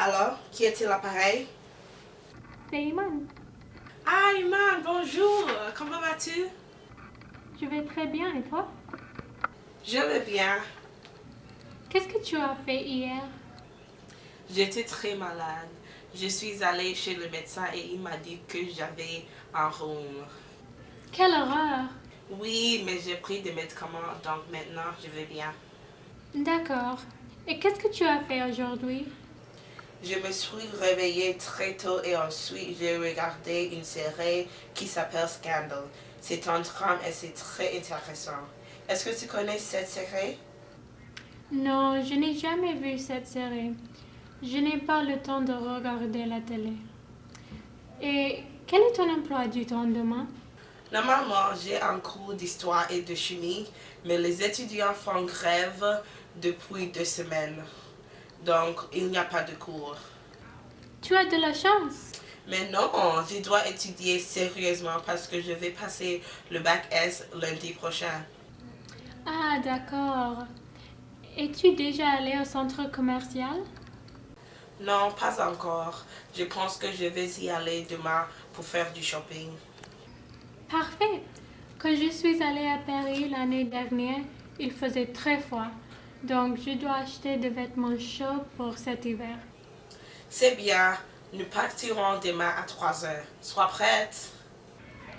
Alors, qui est-il l'appareil? C'est Iman. Ah, Iman, bonjour. Comment vas-tu? Je vais très bien et toi? Je vais bien. Qu'est-ce que tu as fait hier? J'étais très malade. Je suis allée chez le médecin et il m'a dit que j'avais un rhume. Quelle horreur! Oui, mais j'ai pris des médicaments, donc maintenant je vais bien. D'accord. Et qu'est-ce que tu as fait aujourd'hui? Je me suis réveillée très tôt et ensuite j'ai regardé une série qui s'appelle Scandal. C'est un drame et c'est très intéressant. Est-ce que tu connais cette série? Non, je n'ai jamais vu cette série. Je n'ai pas le temps de regarder la télé. Et quel est ton emploi du temps demain? Normalement, j'ai un cours d'histoire et de chimie, mais les étudiants font grève depuis 2 semaines. Donc, il n'y a pas de cours. Tu as de la chance. Mais non, je dois étudier sérieusement parce que je vais passer le bac S lundi prochain. Ah, d'accord. Es-tu déjà allé au centre commercial? Non, pas encore. Je pense que je vais y aller demain pour faire du shopping. Parfait. Quand je suis allée à Paris l'année dernière, il faisait très froid. Donc, je dois acheter des vêtements chauds pour cet hiver. C'est bien, nous partirons demain à 3 heures. Sois prête.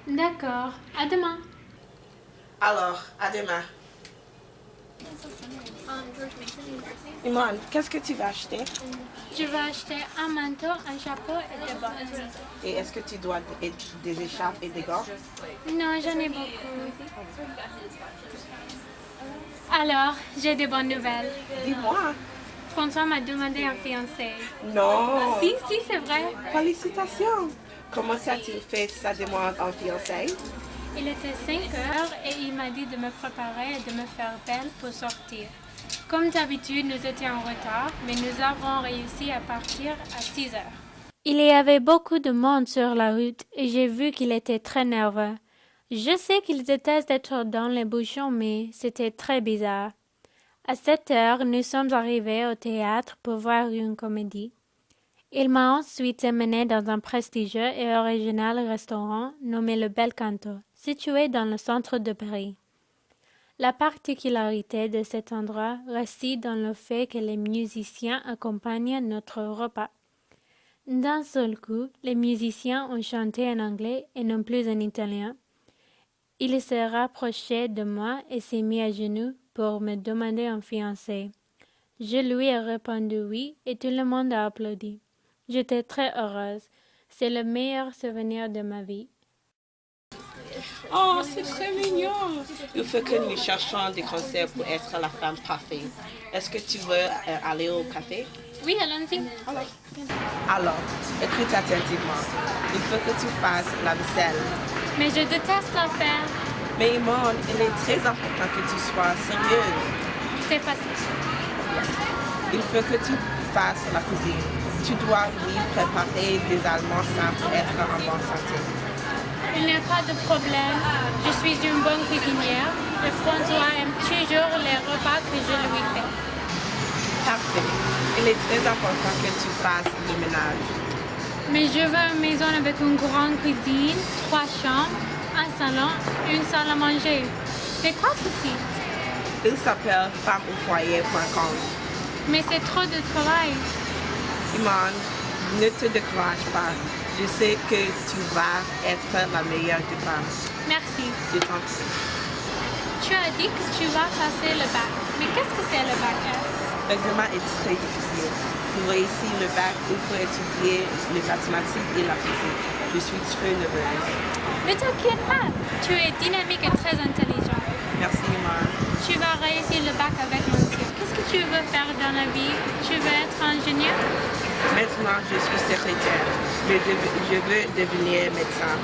D'accord. À demain. Alors, à demain. Iman, qu'est-ce que tu vas acheter? Je vais acheter un manteau, un chapeau et des bottes. Et est-ce que tu dois des écharpes et des gants? Non, j'en ai beaucoup. Alors, j'ai des bonnes nouvelles. Dis-moi. François m'a demandé un fiancé. Non. Si, c'est vrai. Félicitations. Comment as-tu fait sa demande en fiançailles? Il était 5 heures et il m'a dit de me préparer et de me faire belle pour sortir. Comme d'habitude, nous étions en retard, mais nous avons réussi à partir à 6 heures. Il y avait beaucoup de monde sur la route et j'ai vu qu'il était très nerveux. Je sais qu'il déteste être dans les bouchons, mais c'était très bizarre. À 7 heures, nous sommes arrivés au théâtre pour voir une comédie. Il m'a ensuite emmené dans un prestigieux et original restaurant nommé le Bel Canto, situé dans le centre de Paris. La particularité de cet endroit réside dans le fait que les musiciens accompagnent notre repas. D'un seul coup, les musiciens ont chanté en anglais et non plus en italien. Il s'est rapproché de moi et s'est mis à genoux pour me demander un fiancé. Je lui ai répondu oui et tout le monde a applaudi. J'étais très heureuse. C'est le meilleur souvenir de ma vie. Oh, c'est très mignon. Il faut que nous cherchions des conseils pour être la femme parfaite. Est-ce que tu veux aller au café? Oui, allons-y. Alors, écoute attentivement. Il faut que tu fasses la vaisselle. Mais je déteste la faire. Mais Iman, il est très important que tu sois sérieuse. C'est facile. Il faut que tu fasses la cuisine. Tu dois lui préparer des aliments sains pour être en bonne santé. Il n'y a pas de problème. Je suis une bonne cuisinière et François aime toujours les repas que je lui fais. Parfait. Il est très important que tu fasses le ménage. Mais je veux une maison avec une grande cuisine, 3 chambres, un salon, une salle à manger. C'est quoi ce site? Il s'appelle femmeaufoyer.com. Mais c'est trop de travail. Iman, ne te décourage pas. Je sais que tu vas être la meilleure des femmes. Merci. Je t'en prie. Tu as dit que tu vas passer le bac. Mais qu'est-ce que c'est le bac S? L'examen est très difficile. Pour réussir le bac, il faut étudier les mathématiques et la physique. Je suis très nerveuse. Ne t'inquiète pas. Tu es dynamique et très intelligent. Merci, Iman. Tu vas réussir le bac avec mention. Qu'est-ce que tu veux faire dans la vie? Tu veux être ingénieur? Maintenant, je suis secrétaire, mais je veux devenir médecin.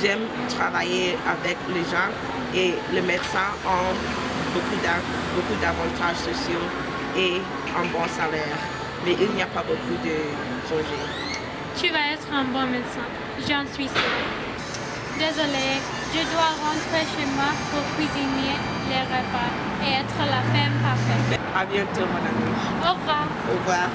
J'aime travailler avec les gens et les médecins ont beaucoup d'avantages sociaux et un bon salaire. Mais il n'y a pas beaucoup de projets. Tu vas être un bon médecin. J'en suis sûre. Désolée, je dois rentrer chez moi pour cuisiner les repas et être la femme parfaite. À bientôt, mon ami. Au revoir. Au revoir.